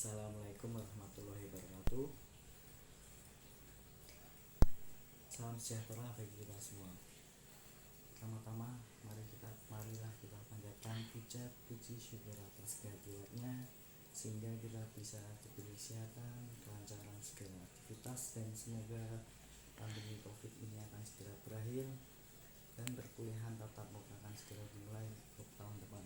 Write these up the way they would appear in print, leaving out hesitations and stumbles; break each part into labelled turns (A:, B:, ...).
A: Assalamualaikum warahmatullahi wabarakatuh. Salam sejahtera bagi kita semua. Pertama-tama, marilah kita panjatkan puji syukur atas kehadirannya sehingga kita bisa diberi kesehatan, kelancaran segala aktivitas, dan semoga pandemi COVID ini akan segera berakhir dan perkuliahan tatap muka akan segera dimulai untuk tahun depan.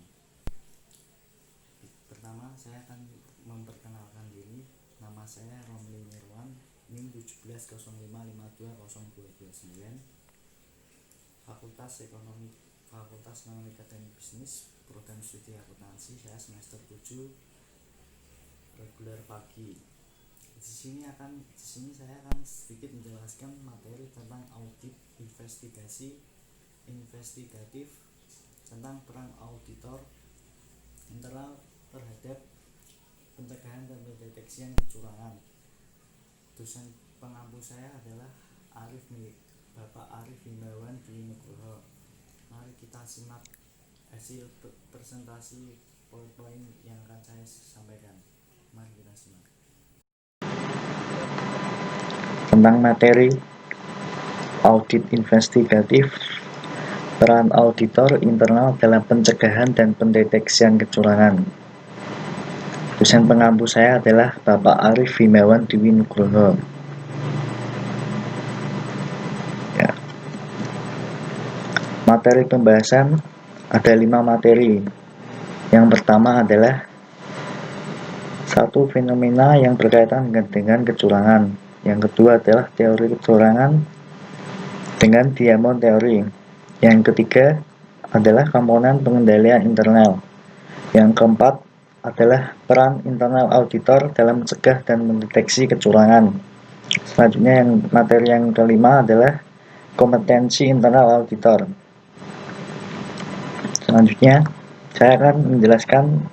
A: Pertama, saya akan memperkenalkan diri. Nama saya Romli Nirwan, NIM 1705520229, Fakultas Ekonomi Teknik Bisnis, Program Studi Akuntansi. Saya semester 7, reguler pagi. Di sini saya akan sedikit menjelaskan materi tentang audit investigatif tentang peran auditor internal terhadap pencegahan dan pendeteksian kecurangan. Dosen pengampu saya adalah Bapak Arif Himawan Dwi Nugroho. Mari kita simak hasil presentasi PowerPoint yang akan saya sampaikan. Mari kita simak.
B: Tentang materi audit investigatif, peran auditor internal dalam pencegahan dan pendeteksian kecurangan. Dosen pengampu saya adalah Bapak Arif Himawan Dwi Nugroho. Ya. Materi pembahasan ada 5 materi. Yang pertama adalah satu fenomena yang berkaitan dengan kecurangan. Yang kedua adalah teori kecurangan dengan diamond teori. Yang ketiga adalah komponen pengendalian internal. Yang keempat adalah peran internal auditor dalam mencegah dan mendeteksi kecurangan. Selanjutnya materi yang kelima adalah kompetensi internal auditor. Selanjutnya saya akan menjelaskan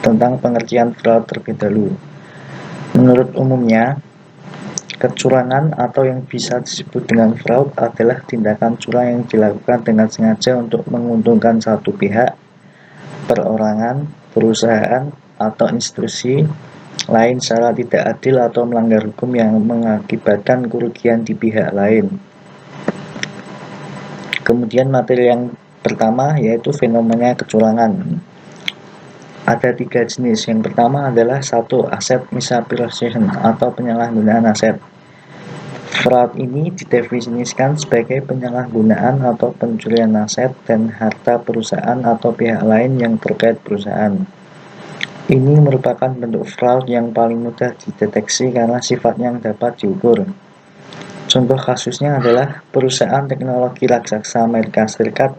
B: tentang pengertian fraud terlebih dahulu. Menurut umumnya, kecurangan atau yang bisa disebut dengan fraud adalah tindakan curang yang dilakukan dengan sengaja untuk menguntungkan satu pihak, perorangan, perusahaan, atau institusi lain secara tidak adil atau melanggar hukum yang mengakibatkan kerugian di pihak lain. Kemudian materi yang pertama yaitu fenomena kecurangan. Ada 3 jenis. Yang pertama adalah satu, asset misappropriation atau penyalahgunaan aset. Fraud ini didefinisikan sebagai penyalahgunaan atau pencurian aset dan harta perusahaan atau pihak lain yang terkait perusahaan. Ini merupakan bentuk fraud yang paling mudah dideteksi karena sifatnya yang dapat diukur. Contoh kasusnya adalah perusahaan teknologi raksasa Amerika Serikat,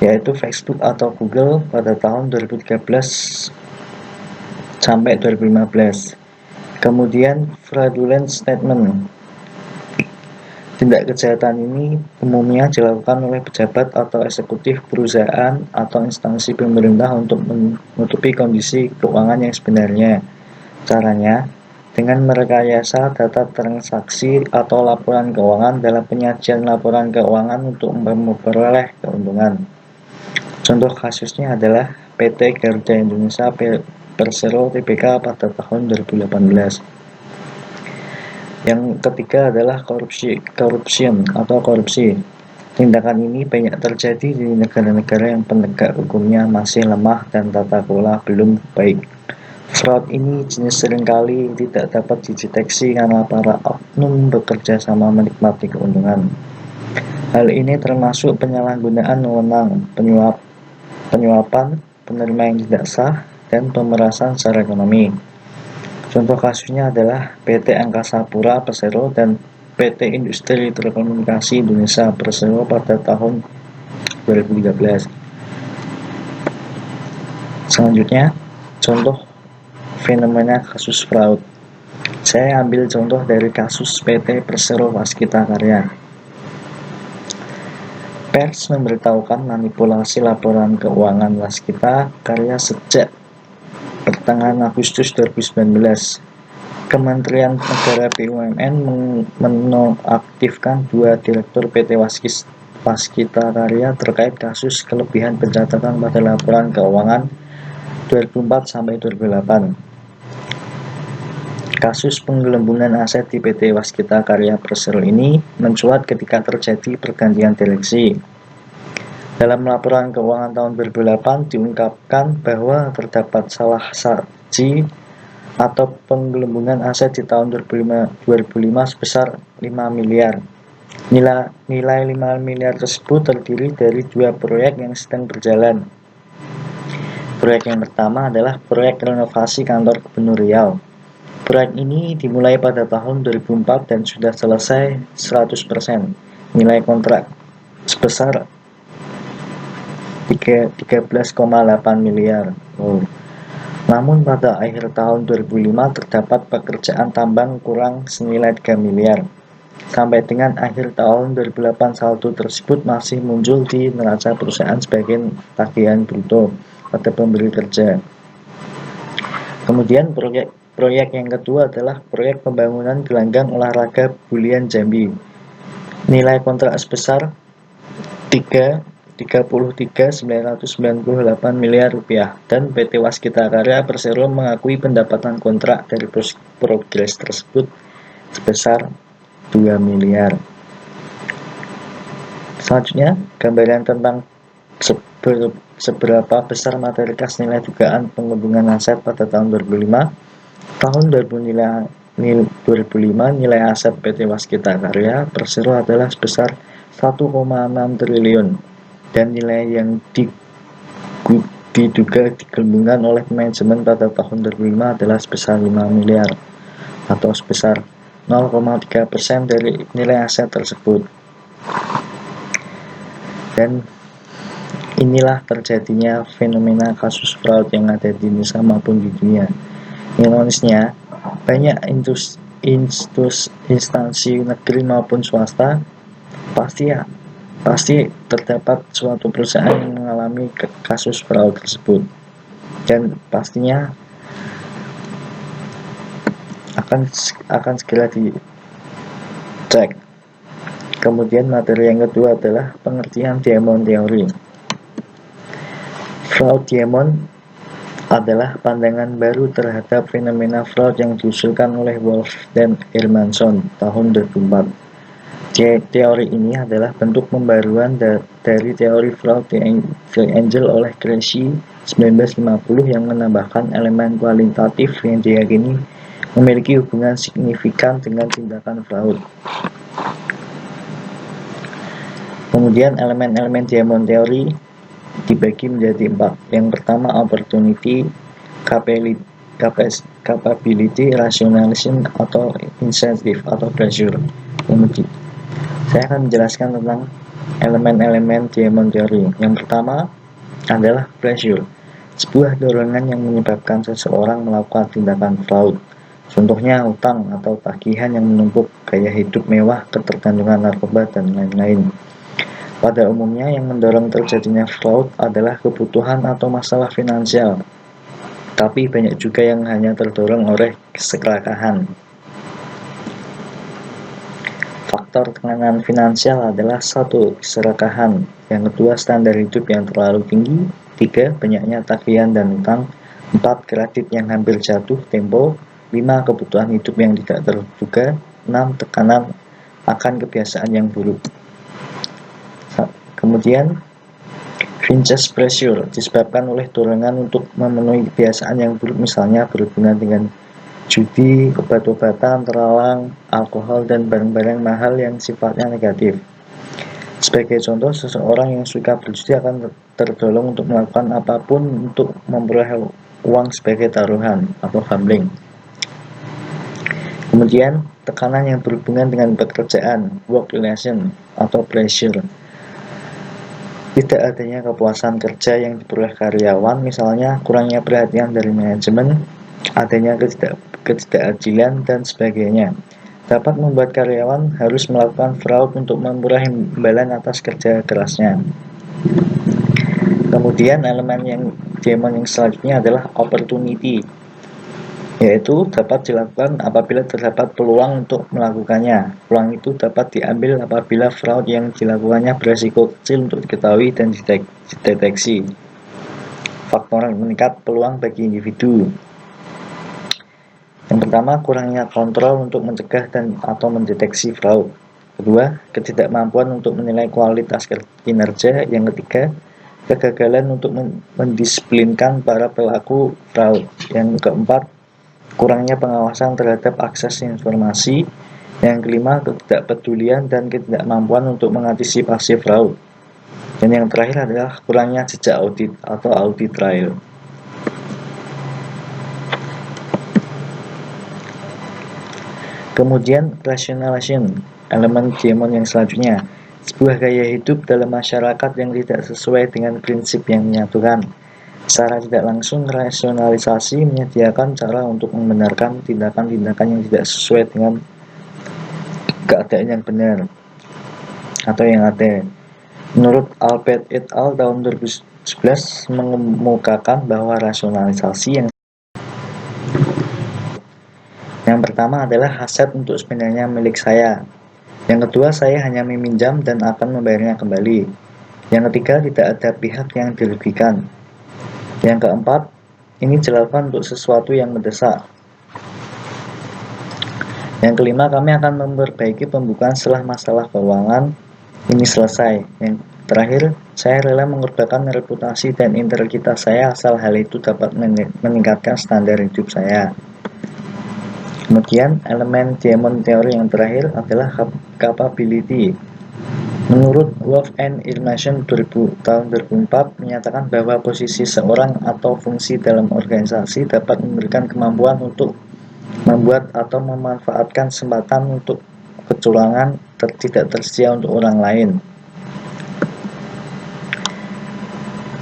B: yaitu Facebook atau Google pada tahun 2013 sampai 2015. Kemudian fraudulent statement. Tindak kejahatan ini umumnya dilakukan oleh pejabat atau eksekutif perusahaan atau instansi pemerintah untuk menutupi kondisi keuangan yang sebenarnya. Caranya, dengan merekayasa data transaksi atau laporan keuangan dalam penyajian laporan keuangan untuk memperoleh keuntungan. Contoh kasusnya adalah PT Garuda Indonesia Persero Tbk pada tahun 2018. Yang ketiga adalah korupsi. Tindakan ini banyak terjadi di negara-negara yang penegak hukumnya masih lemah dan tata kelola belum baik. Fraud ini jenis seringkali tidak dapat dideteksi karena para oknum bekerja sama menikmati keuntungan. Hal ini termasuk penyalahgunaan wewenang, penyuapan, penerima yang tidak sah, dan pemerasan secara ekonomi. Contoh kasusnya adalah PT Angkasa Pura Persero dan PT Industri Telekomunikasi Indonesia Persero pada tahun 2013. Selanjutnya, contoh fenomena kasus fraud. Saya ambil contoh dari kasus PT Persero Waskita Karya. Pers memberitahukan manipulasi laporan keuangan Waskita Karya sejak pertengahan Agustus 2019. Kementerian Negara BUMN menonaktifkan 2 direktur PT Waskita Karya terkait kasus kelebihan pencatatan pada laporan keuangan 2004 sampai 2008. Kasus penggelembungan aset di PT Waskita Karya Persero ini mencuat ketika terjadi pergantian direksi. Dalam laporan keuangan tahun 2008 diungkapkan bahwa terdapat salah saji atau penggelembungan aset di tahun 2005 sebesar 5 miliar. Nilai 5 miliar tersebut terdiri dari 2 proyek yang sedang berjalan. Proyek yang pertama adalah proyek renovasi kantor Gubernur Riau. Proyek ini dimulai pada tahun 2004 dan sudah selesai 100%. Nilai kontrak sebesar 13,8 miliar. Namun pada akhir tahun 2005 terdapat pekerjaan tambang kurang senilai 3 miliar. Sampai dengan akhir tahun 2008 saldo tersebut masih muncul di neraca perusahaan sebagai tagihan bruto pada pemberi kerja. Kemudian proyek yang kedua adalah proyek pembangunan gelanggang olahraga Bulian Jambi. Nilai kontrak sebesar 33.998 miliar rupiah dan PT Waskita Karya Persero mengakui pendapatan kontrak dari progres tersebut sebesar 2 miliar. Selanjutnya, gambaran tentang seberapa besar materi kas nilai dugaan penggelembungan aset pada tahun 2005. Tahun 2005 nilai aset PT Waskita Karya Persero adalah sebesar 1,6 triliun dan nilai yang diduga digelembungkan oleh manajemen pada tahun 2005 adalah sebesar 5 miliar atau sebesar 0,3% dari nilai aset tersebut. Dan inilah terjadinya fenomena kasus fraud yang ada di Indonesia maupun di dunia. Ironisnya, banyak instansi negeri maupun swasta pasti terdapat suatu perusahaan yang mengalami kasus fraud tersebut, dan pastinya akan segera dicek. Kemudian materi yang kedua adalah pengertian Diamond Theory. Fraud Diamond adalah pandangan baru terhadap fenomena fraud yang diusulkan oleh Wolf dan Hermanson tahun 2004. Teori ini adalah bentuk pembaruan dari teori fraud Triangle oleh Gracie 1950 yang menambahkan elemen kualitatif yang diyakini memiliki hubungan signifikan dengan tindakan fraud. Kemudian elemen-elemen Diamond Theory dibagi menjadi 4. Yang pertama, opportunity, capability, rationalization, atau incentive atau pressure. Kemudian saya akan menjelaskan tentang elemen-elemen Diamond Theory. Yang pertama adalah pressure, sebuah dorongan yang menyebabkan seseorang melakukan tindakan fraud. Contohnya utang atau tagihan yang menumpuk, gaya hidup mewah, ketergantungan narkoba, dan lain-lain. Pada umumnya yang mendorong terjadinya fraud adalah kebutuhan atau masalah finansial, tapi banyak juga yang hanya terdorong oleh keserakahan. Faktor tekanan finansial adalah 1. Keserakahan. Yang kedua, standar hidup yang terlalu tinggi. 3. Banyaknya tagihan dan utang. 4. Kredit yang hampir jatuh tempo. 5. Kebutuhan hidup yang tidak terduga. 6. Tekanan akan kebiasaan yang buruk. Kemudian, Vinces pressure disebabkan oleh dorongan untuk memenuhi kebiasaan yang buruk, misalnya berhubungan dengan judi, obat-obatan terlarang, alkohol, dan barang-barang mahal yang sifatnya negatif. Sebagai contoh, seseorang yang suka berjudi akan terdorong untuk melakukan apapun untuk memperoleh uang sebagai taruhan atau gambling. Kemudian, tekanan yang berhubungan dengan pekerjaan, work relation, atau pressure. Tidak adanya kepuasan kerja yang diperoleh karyawan, misalnya kurangnya perhatian dari manajemen, adanya ketidakadilan, dan sebagainya, dapat membuat karyawan harus melakukan fraud untuk memperoleh imbalan atas kerja kerasnya. Kemudian elemen yang Diamond yang selanjutnya adalah opportunity, yaitu dapat dilakukan apabila terdapat peluang untuk melakukannya. Peluang itu dapat diambil apabila fraud yang dilakukannya beresiko kecil untuk diketahui dan dideteksi. Faktor meningkat peluang bagi individu. Yang pertama, kurangnya kontrol untuk mencegah dan atau mendeteksi fraud. Kedua, ketidakmampuan untuk menilai kualitas kinerja. Yang ketiga, kegagalan untuk mendisiplinkan para pelaku fraud. Yang keempat, kurangnya pengawasan terhadap akses informasi. Yang kelima, ketidakpedulian dan ketidakmampuan untuk mengantisipasi fraud. Dan yang terakhir adalah kurangnya jejak audit atau audit trail. Kemudian, rationalization, elemen demon yang selanjutnya. Sebuah gaya hidup dalam masyarakat yang tidak sesuai dengan prinsip yang menyatukan. Secara tidak langsung, rasionalisasi menyediakan cara untuk membenarkan tindakan-tindakan yang tidak sesuai dengan keadaan yang benar atau yang ada. Menurut Albert et al. Tahun 2011 mengemukakan bahwa rasionalisasi yang pertama adalah aset untuk sebenarnya milik saya. Yang kedua, saya hanya meminjam dan akan membayarnya kembali. Yang ketiga, tidak ada pihak yang dirugikan. Yang keempat, ini dilakukan untuk sesuatu yang mendesak. Yang kelima, kami akan memperbaiki pembukaan setelah masalah keuangan ini selesai. Yang terakhir, saya rela mengorbankan reputasi dan integritas saya asal hal itu dapat meningkatkan standar hidup saya. Kemudian, elemen demon teori yang terakhir adalah capability. Menurut Wolff and Irmason tahun 2004 menyatakan bahwa posisi seorang atau fungsi dalam organisasi dapat memberikan kemampuan untuk membuat atau memanfaatkan kesempatan untuk kecurangan tidak tersedia untuk orang lain.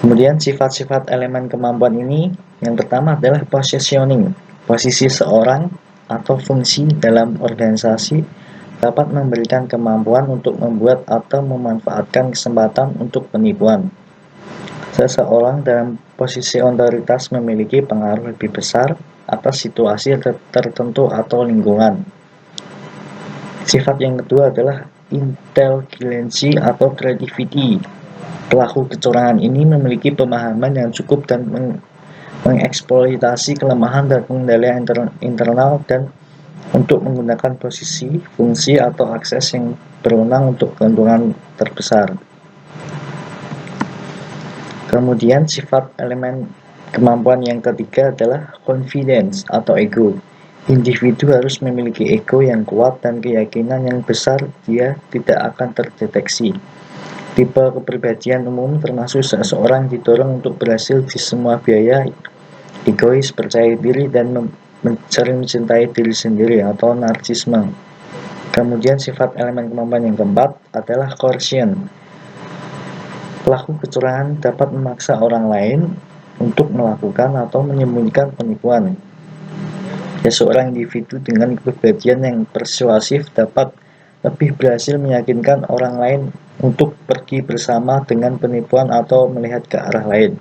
B: Kemudian sifat-sifat elemen kemampuan ini, yang pertama adalah positioning. Posisi seorang atau fungsi dalam organisasi dapat memberikan kemampuan untuk membuat atau memanfaatkan kesempatan untuk penipuan. Seseorang dalam posisi otoritas memiliki pengaruh lebih besar atas situasi tertentu atau lingkungan. Sifat yang kedua adalah intelligensi atau creativity. Pelaku kecurangan ini memiliki pemahaman yang cukup dan mengeksploitasi kelemahan dan pengendalian internal dan untuk menggunakan posisi, fungsi, atau akses yang berwenang untuk keuntungan terbesar. Kemudian sifat elemen kemampuan yang ketiga adalah confidence atau ego. Individu harus memiliki ego yang kuat dan keyakinan yang besar dia tidak akan terdeteksi. Tipe kepribadian umum termasuk seseorang didorong untuk berhasil di semua biaya, egois, percaya diri, dan sering mencintai diri sendiri atau narsisme. Kemudian sifat elemen kemampuan yang keempat adalah coercion. Pelaku kecurangan dapat memaksa orang lain untuk melakukan atau menyembunyikan penipuan. Seorang individu dengan kepribadian yang persuasif dapat lebih berhasil meyakinkan orang lain untuk pergi bersama dengan penipuan atau melihat ke arah lain.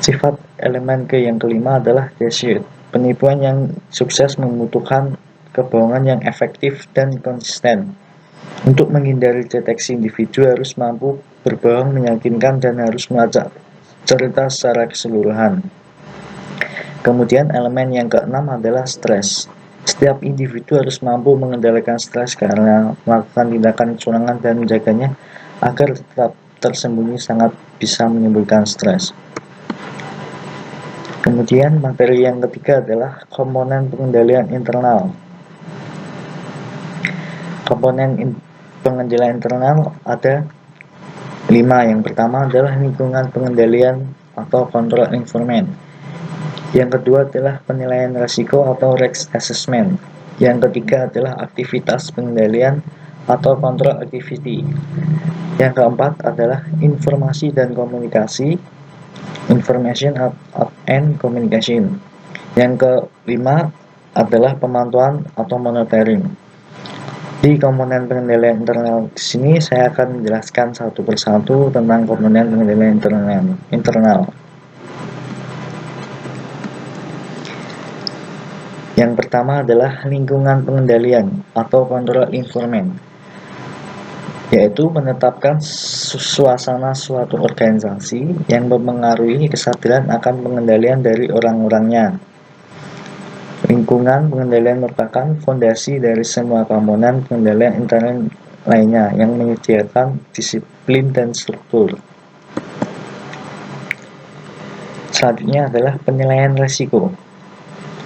B: Sifat elemen yang kelima adalah deceit. Penipuan yang sukses membutuhkan kebohongan yang efektif dan konsisten. Untuk menghindari deteksi, individu harus mampu berbohong meyakinkan dan harus melacak cerita secara keseluruhan. Kemudian elemen yang keenam adalah stres. Setiap individu harus mampu mengendalikan stres karena melakukan tindakan kecurangan dan menjaganya agar tetap tersembunyi sangat bisa menimbulkan stres. Kemudian materi yang ketiga adalah komponen pengendalian internal. Komponen pengendalian internal ada 5. Yang pertama adalah lingkungan pengendalian atau control environment. Yang kedua adalah penilaian risiko atau risk assessment. Yang ketiga adalah aktivitas pengendalian atau control activity. Yang keempat adalah informasi dan komunikasi, information and communication. Yang kelima adalah pemantauan atau monitoring. Di komponen pengendalian internal di sini saya akan menjelaskan satu persatu tentang komponen pengendalian internal. Yang pertama adalah lingkungan pengendalian atau control environment, yaitu menetapkan suasana suatu organisasi yang mempengaruhi kesadaran akan pengendalian dari orang-orangnya. Lingkungan pengendalian merupakan fondasi dari semua komponen pengendalian internal lainnya yang menyediakan disiplin dan struktur. Selanjutnya adalah penilaian risiko.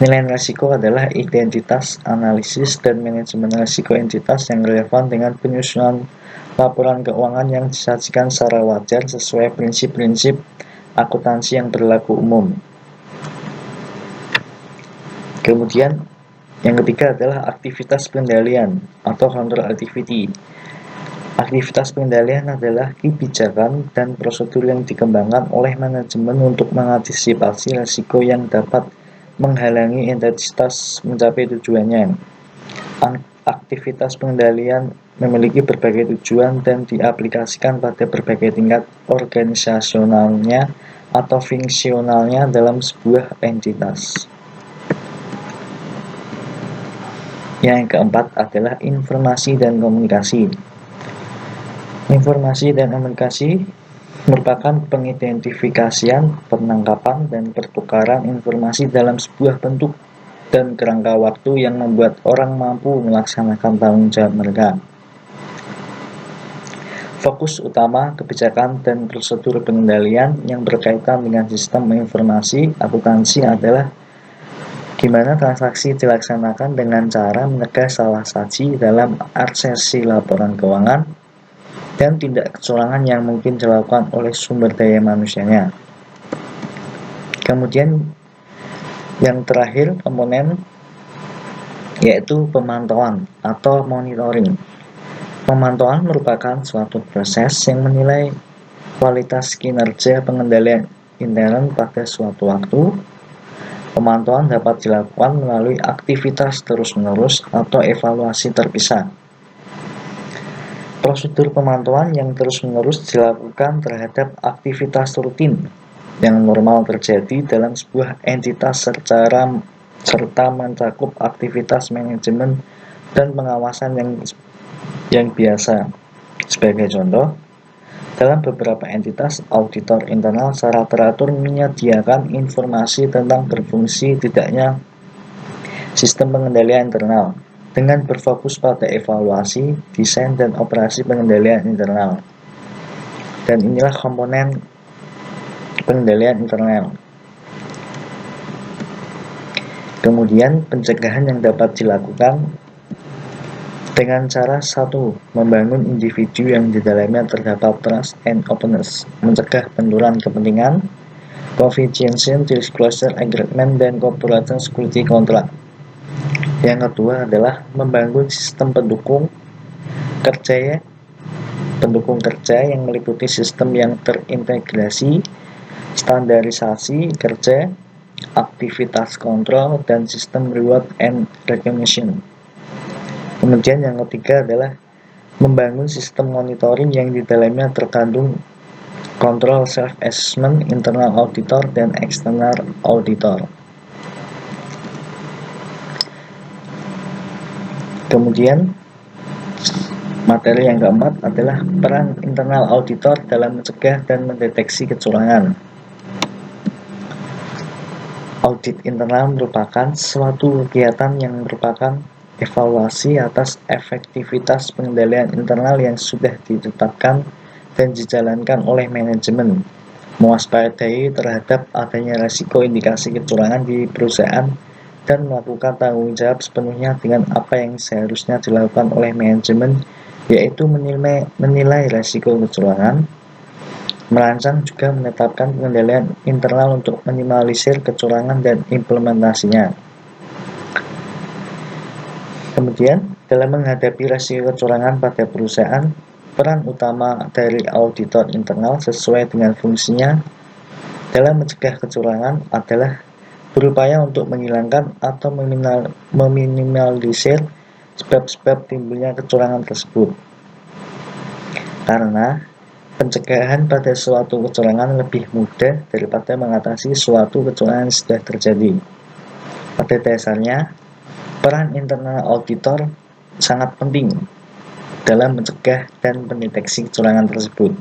B: Penilaian risiko adalah identitas, analisis, dan manajemen risiko entitas yang relevan dengan penyusunan laporan keuangan yang disajikan secara wajar sesuai prinsip-prinsip akuntansi yang berlaku umum. Kemudian, yang ketiga adalah aktivitas pengendalian atau control activity. Aktivitas pengendalian adalah kebijakan dan prosedur yang dikembangkan oleh manajemen untuk mengantisipasi risiko yang dapat menghalangi entitas mencapai tujuannya. Aktivitas pengendalian memiliki berbagai tujuan dan diaplikasikan pada berbagai tingkat organisasionalnya atau fungsionalnya dalam sebuah entitas. Yang keempat adalah informasi dan komunikasi. Informasi dan komunikasi merupakan pengidentifikasian, penangkapan, dan pertukaran informasi dalam sebuah bentuk dan kerangka waktu yang membuat orang mampu melaksanakan tanggung jawab mereka. Fokus utama kebijakan dan prosedur pengendalian yang berkaitan dengan sistem informasi akuntansi adalah gimana transaksi dilaksanakan dengan cara mencegah salah saji dalam aksesi laporan keuangan dan tindak kecurangan yang mungkin dilakukan oleh sumber daya manusianya. Kemudian yang terakhir komponen yaitu pemantauan atau monitoring. Pemantauan merupakan suatu proses yang menilai kualitas kinerja pengendalian intern pada suatu waktu. Pemantauan dapat dilakukan melalui aktivitas terus-menerus atau evaluasi terpisah. Prosedur pemantauan yang terus-menerus dilakukan terhadap aktivitas rutin yang normal terjadi dalam sebuah entitas serta mencakup aktivitas manajemen dan pengawasan yang biasa. Sebagai contoh, dalam beberapa entitas, auditor internal secara teratur menyediakan informasi tentang berfungsi tidaknya sistem pengendalian internal dengan berfokus pada evaluasi, desain, dan operasi pengendalian internal. Dan inilah komponen pengendalian internal. Kemudian pencegahan yang dapat dilakukan dengan cara satu, membangun individu yang di dalamnya terdapat trust and openness, mencegah benturan kepentingan, confidential disclosure agreement, dan corporate security contract. Yang kedua adalah membangun sistem pendukung kerja yang meliputi sistem yang terintegrasi, standarisasi kerja, aktivitas kontrol, dan sistem reward and recognition. Kemudian yang ketiga adalah membangun sistem monitoring yang di dalamnya terkandung kontrol self-assessment, internal auditor, dan external auditor. Kemudian materi yang keempat adalah peran internal auditor dalam mencegah dan mendeteksi kecurangan. Audit internal merupakan suatu kegiatan yang merupakan evaluasi atas efektivitas pengendalian internal yang sudah ditetapkan dan dijalankan oleh manajemen, mewaspadai terhadap adanya risiko indikasi kecurangan di perusahaan, dan melakukan tanggung jawab sepenuhnya dengan apa yang seharusnya dilakukan oleh manajemen, yaitu menilai risiko kecurangan, merancang juga menetapkan pengendalian internal untuk minimalisir kecurangan dan implementasinya. Kemudian, dalam menghadapi risiko kecurangan pada perusahaan, peran utama dari auditor internal sesuai dengan fungsinya dalam mencegah kecurangan adalah berupaya untuk menghilangkan atau meminimalisir sebab-sebab timbulnya kecurangan tersebut. Karena pencegahan pada suatu kecurangan lebih mudah daripada mengatasi suatu kecurangan yang sudah terjadi. Pada dasarnya, peran internal auditor sangat penting dalam mencegah dan mendeteksi kecurangan tersebut.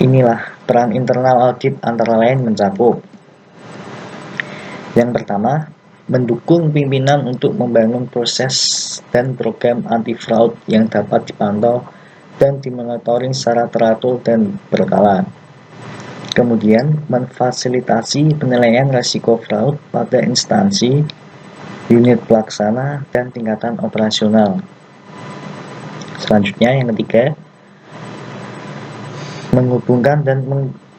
B: Inilah peran internal audit antara lain mencakup: yang pertama, mendukung pimpinan untuk membangun proses dan program anti-fraud yang dapat dipantau dan dimonitoring secara teratur dan berkala. Kemudian, memfasilitasi penilaian risiko fraud pada instansi, unit pelaksana, dan tingkatan operasional. Selanjutnya, yang ketiga, menghubungkan dan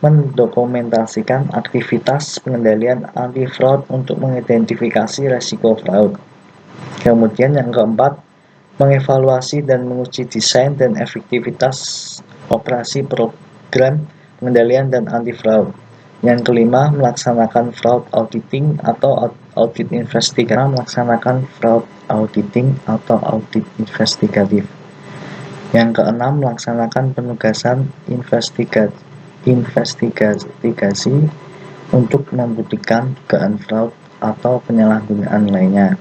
B: mendokumentasikan aktivitas pengendalian anti-fraud untuk mengidentifikasi risiko fraud. Kemudian yang keempat, mengevaluasi dan menguji desain dan efektivitas operasi program pengendalian dan anti-fraud. Yang kelima, melaksanakan fraud auditing atau audit investigatif. Yang keenam, melaksanakan penugasan investigasi untuk membuktikan dugaan fraud atau penyalahgunaan lainnya.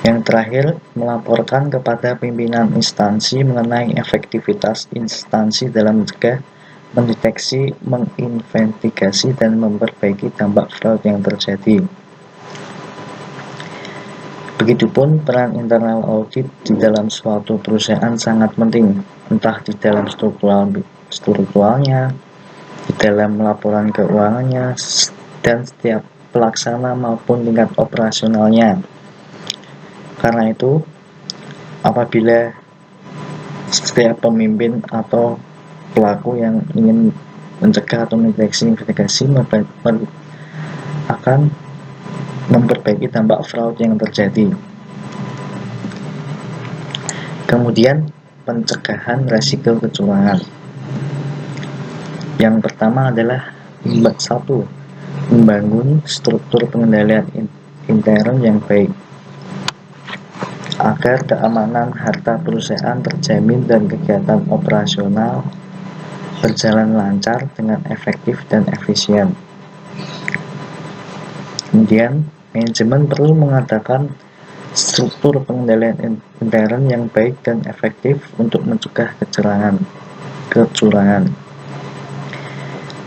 B: Yang terakhir, melaporkan kepada pimpinan instansi mengenai efektivitas instansi dalam mencegah, mendeteksi, menginvestigasi, dan memperbaiki dampak fraud yang terjadi. Begitupun peran internal audit di dalam suatu perusahaan sangat penting, entah di dalam strukturalnya, di dalam laporan keuangannya, dan setiap pelaksana maupun tingkat operasionalnya. Karena itu, apabila setiap pemimpin atau pelaku yang ingin mencegah atau mendeteksi investigasi akan memperbaiki dampak fraud yang terjadi. Kemudian, pencegahan risiko kecurangan. Yang pertama adalah 1. Membangun struktur pengendalian intern yang baik agar keamanan harta perusahaan terjamin dan kegiatan operasional berjalan lancar dengan efektif dan efisien. Kemudian, manajemen perlu mengadakan struktur pengendalian intern yang baik dan efektif untuk mencegah kecurangan.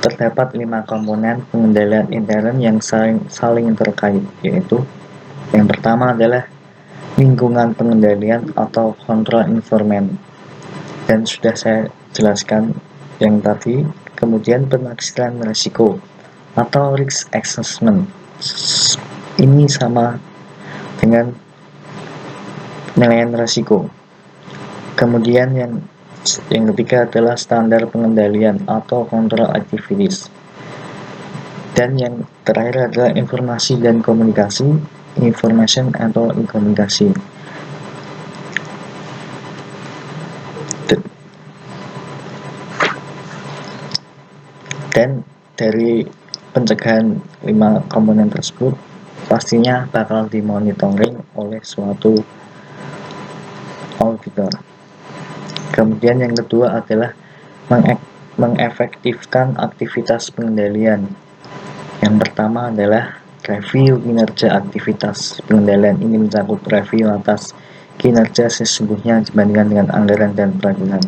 B: Terdapat 5 komponen pengendalian intern yang saling terkait, yaitu yang pertama adalah lingkungan pengendalian atau control environment, dan sudah saya jelaskan yang tadi. Kemudian penaksiran risiko atau risk assessment, ini sama dengan penilaian risiko. Kemudian yang ketiga adalah standar pengendalian atau control activities, dan yang terakhir adalah informasi dan komunikasi, information atau komunikasi. Dan dari pencegahan 5 komponen tersebut pastinya bakal dimonitoring oleh suatu auditor. Kemudian yang kedua adalah mengefektifkan aktivitas pengendalian. Yang pertama adalah review kinerja aktivitas pengendalian. Ini mencakup review atas kinerja sesungguhnya dibandingkan dengan anggaran dan perakilan.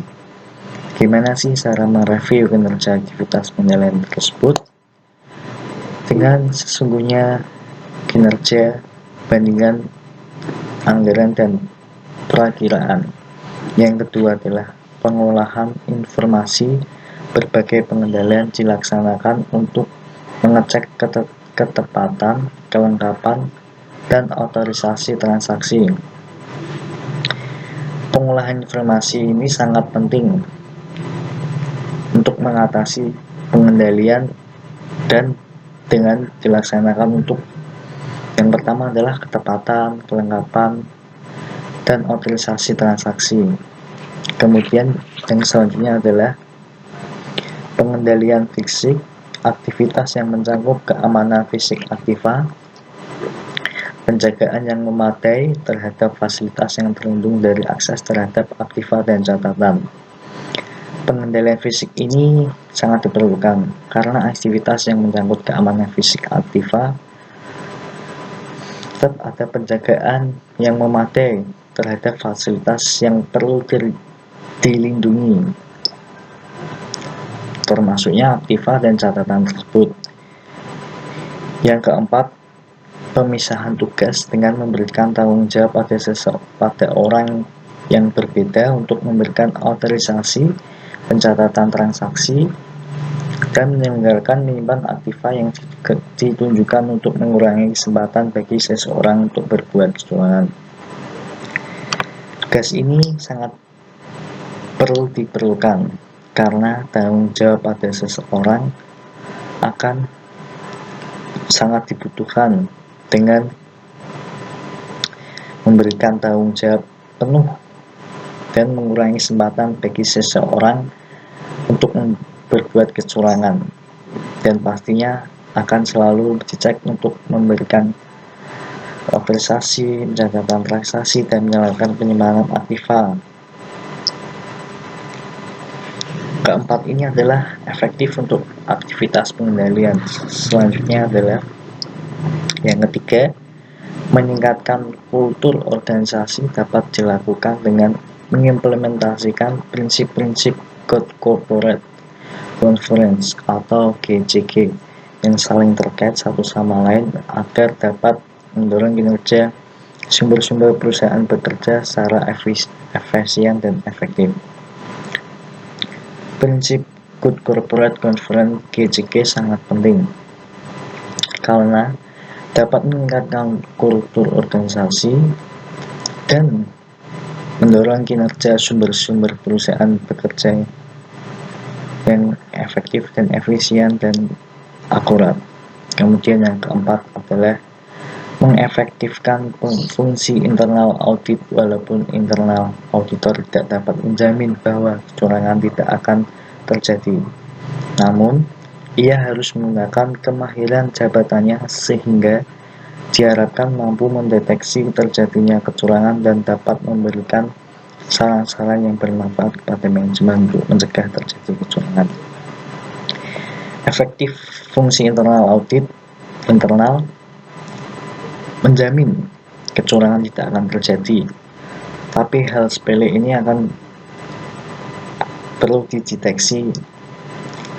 B: Gimana sih cara mereview kinerja aktivitas pengendalian tersebut? Dengan sesungguhnya kinerja bandingkan anggaran dan perakiraan. Yang kedua adalah pengolahan informasi. Berbagai pengendalian dilaksanakan untuk mengecek ketepatan, kelengkapan, dan otorisasi transaksi. Pengolahan informasi ini sangat penting untuk mengatasi pengendalian dan dengan dilaksanakan untuk yang pertama adalah ketepatan, kelengkapan, dan otorisasi transaksi. Kemudian yang selanjutnya adalah pengendalian fisik, aktivitas yang mencakup keamanan fisik aktiva, penjagaan yang memadai terhadap fasilitas yang terlindung dari akses terhadap aktiva dan catatan. Pengendalian fisik ini sangat diperlukan karena aktivitas yang menyangkut keamanan fisik aktiva tetap ada penjagaan yang memadai terhadap fasilitas yang perlu dilindungi, termasuknya aktiva dan catatan tersebut. Yang keempat, pemisahan tugas dengan memberikan tanggung jawab pada orang yang berbeda untuk memberikan otorisasi, pencatatan transaksi, dan menyelenggarakan menyimpan aktiva yang ditunjukkan untuk mengurangi kesempatan bagi seseorang untuk berbuat kecurangan. Tugas ini sangat diperlukan karena tanggung jawab pada seseorang akan sangat dibutuhkan dengan memberikan tanggung jawab penuh dan mengurangi kesempatan bagi seseorang untuk berbuat kecurangan, dan pastinya akan selalu dicek untuk memberikan otorisasi, pencatatan transaksi, dan menyalurkan penyimpanan aktiva. Keempat ini adalah efektif untuk aktivitas pengendalian. Selanjutnya adalah yang ketiga, meningkatkan kultur organisasi dapat dilakukan dengan mengimplementasikan prinsip-prinsip Good Corporate Governance atau GCG yang saling terkait satu sama lain agar dapat mendorong kinerja sumber-sumber perusahaan bekerja secara efisien dan efektif. Prinsip Good Corporate Governance GCG sangat penting karena dapat meningkatkan kultur organisasi dan mendorong kinerja sumber-sumber perusahaan bekerja yang efektif dan efisien dan akurat. Kemudian yang keempat adalah mengefektifkan fungsi internal audit. Walaupun internal auditor tidak dapat menjamin bahwa kecurangan tidak akan terjadi, namun ia harus menggunakan kemahiran jabatannya sehingga diharapkan mampu mendeteksi terjadinya kecurangan dan dapat memberikan saran-saran yang bermanfaat kepada manajemen untuk mencegah terjadi kecurangan. Efektif fungsi internal audit internal menjamin kecurangan tidak akan terjadi, tapi hal sepele ini akan perlu dideteksi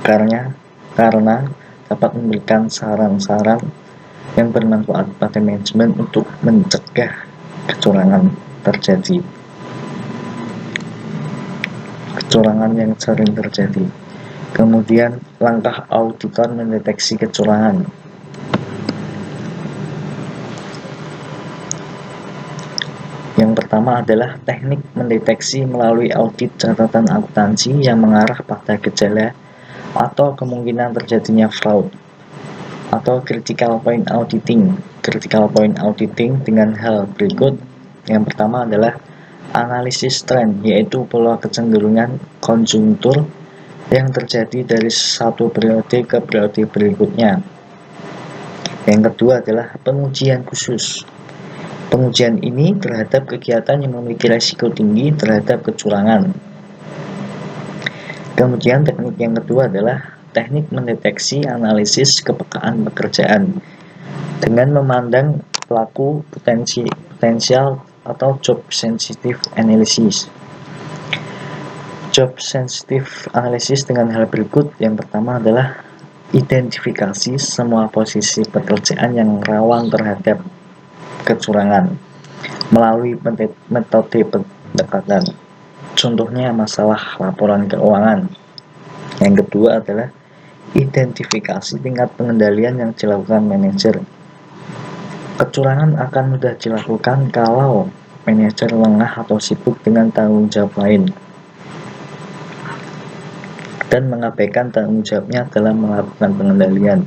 B: karena dapat memberikan saran-saran yang bermanfaat pada manajemen untuk mencegah kecurangan terjadi. Kecurangan yang sering terjadi. Kemudian langkah auditor mendeteksi kecurangan. Yang pertama adalah teknik mendeteksi melalui audit catatan akuntansi yang mengarah pada gejala atau kemungkinan terjadinya fraud, atau critical point auditing. Critical point auditing dengan hal berikut. Yang pertama adalah analisis tren, yaitu pola kecenderungan konjungtur yang terjadi dari satu periode ke periode berikutnya. Yang kedua adalah pengujian khusus. Pengujian ini terhadap kegiatan yang memiliki risiko tinggi terhadap kecurangan. Kemudian teknik yang kedua adalah teknik mendeteksi analisis kepekaan pekerjaan dengan memandang pelaku potensial atau job sensitive analysis. Job sensitive analysis dengan hal berikut. Yang pertama adalah identifikasi semua posisi pekerjaan yang rawan terhadap kecurangan melalui metode pendekatan. Contohnya masalah laporan keuangan. Yang kedua adalah identifikasi tingkat pengendalian yang dilakukan manajer. Kecurangan akan mudah dilakukan kalau manajer lengah atau sibuk dengan tanggung jawab lain dan mengabaikan tanggung jawabnya dalam melakukan pengendalian.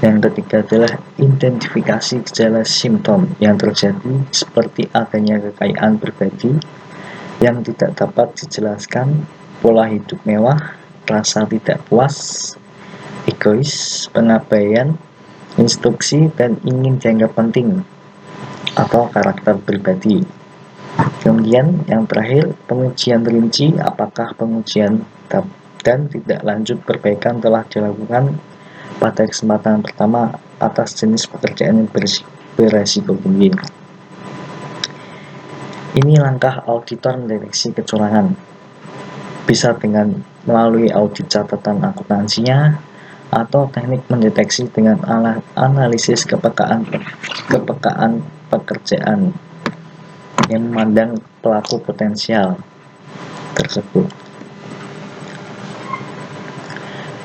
B: Yang ketiga adalah identifikasi gejala simptom yang terjadi seperti adanya kekayaan pribadi yang tidak dapat dijelaskan, pola hidup mewah, rasa tidak puas, egois, pengabaian instruksi, dan ingin dianggap penting, atau karakter pribadi. Kemudian yang terakhir, pengujian rinci, apakah pengujian dan tidak lanjut perbaikan telah dilakukan pada kesempatan pertama atas jenis pekerjaan yang beresiko tinggi. Ini langkah auditor mendeteksi kecurangan. Bisa dengan melalui audit catatan akuntansinya, atau teknik mendeteksi dengan analisis kepekaan pekerjaan yang memandang pelaku potensial tersebut.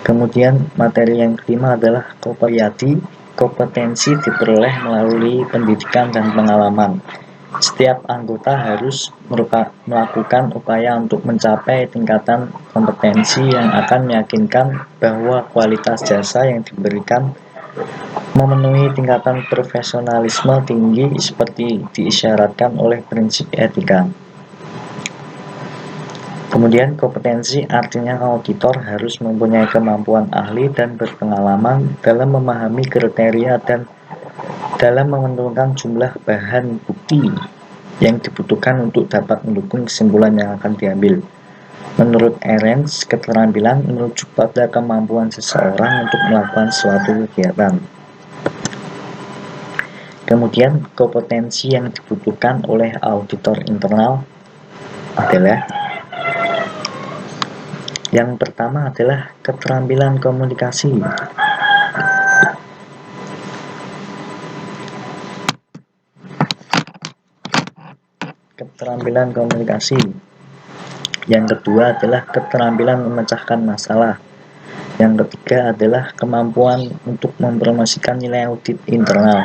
B: Kemudian materi yang kelima adalah kompetensi diperoleh melalui pendidikan dan pengalaman. Setiap anggota harus melakukan upaya untuk mencapai tingkatan kompetensi yang akan meyakinkan bahwa kualitas jasa yang diberikan memenuhi tingkatan profesionalisme tinggi seperti diisyaratkan oleh prinsip etika. Kemudian kompetensi artinya auditor harus mempunyai kemampuan ahli dan berpengalaman dalam memahami kriteria dan dalam menentukan jumlah bahan bukti yang dibutuhkan untuk dapat mendukung kesimpulan yang akan diambil. Menurut Arendt, keterampilan merujuk pada kemampuan seseorang untuk melakukan suatu kegiatan. Kemudian kompetensi yang dibutuhkan oleh auditor internal adalah yang pertama adalah keterampilan komunikasi. Keterampilan komunikasi. Yang kedua adalah keterampilan memecahkan masalah. Yang ketiga adalah kemampuan untuk mempromosikan nilai audit internal.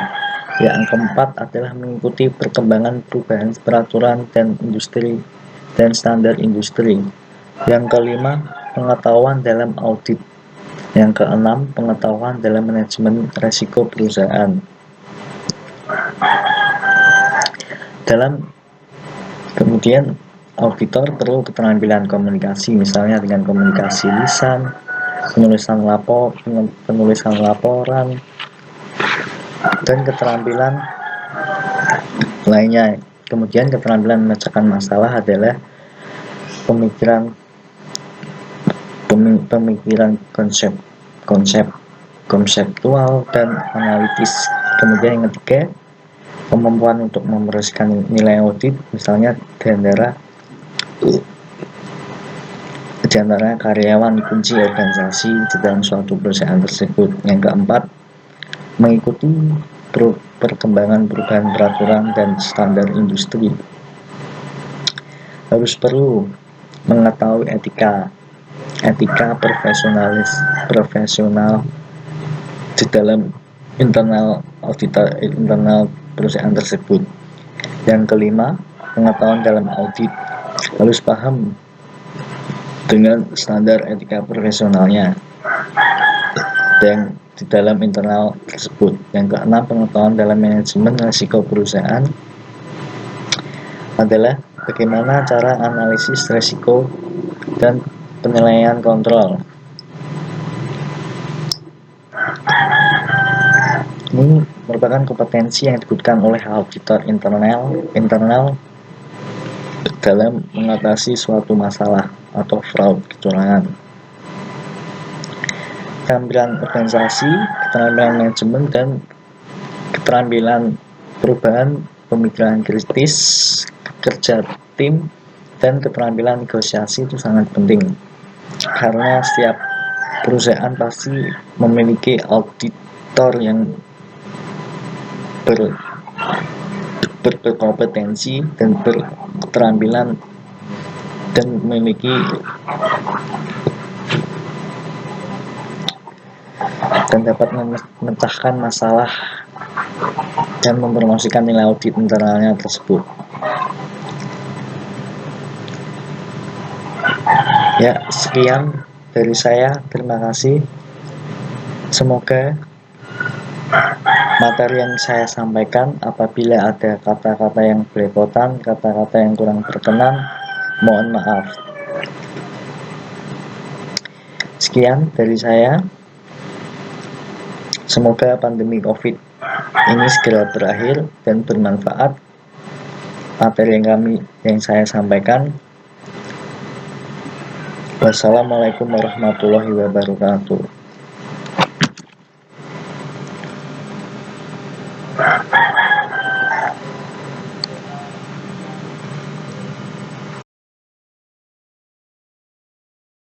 B: Yang keempat adalah mengikuti perkembangan perubahan peraturan dan industri dan standar industri. Yang kelima, pengetahuan dalam audit. Yang keenam, pengetahuan dalam manajemen risiko perusahaan. Kemudian auditor perlu keterampilan komunikasi, misalnya dengan komunikasi lisan, penulisan laporan, dan keterampilan lainnya. Kemudian keterampilan memecahkan masalah adalah pemikiran konseptual dan analitis. Kemudian yang ketiga, kemampuan untuk mempromosikan nilai audit, misalnya di antara karyawan kunci organisasi di dalam suatu perusahaan tersebut. Yang keempat, mengikuti perkembangan perubahan peraturan dan standar industri. Harus perlu mengetahui etika profesional di dalam internal perusahaan tersebut. Yang kelima, pengetahuan dalam audit, harus paham dengan standar etika profesionalnya yang di dalam internal tersebut. Yang keenam, pengetahuan dalam manajemen risiko perusahaan adalah bagaimana cara analisis risiko dan penilaian kontrol. Ini merupakan kompetensi yang dibutuhkan oleh auditor internal dalam mengatasi suatu masalah atau fraud kecurangan. Keterampilan organisasi, keterampilan manajemen, dan keterampilan perubahan pemikiran kritis, kerja tim, dan keterampilan negosiasi itu sangat penting. Karena setiap perusahaan pasti memiliki auditor yang berkompetensi dan berketerampilan dan memiliki dan dapat memecahkan masalah dan mempromosikan nilai audit internalnya tersebut. Ya, sekian dari saya. Terima kasih. Semoga materi yang saya sampaikan, apabila ada kata-kata yang belepotan, kata-kata yang kurang berkenan, mohon maaf. Sekian dari saya. Semoga pandemi COVID ini segera berakhir dan bermanfaat materi yang saya sampaikan. Wassalamualaikum warahmatullahi wabarakatuh.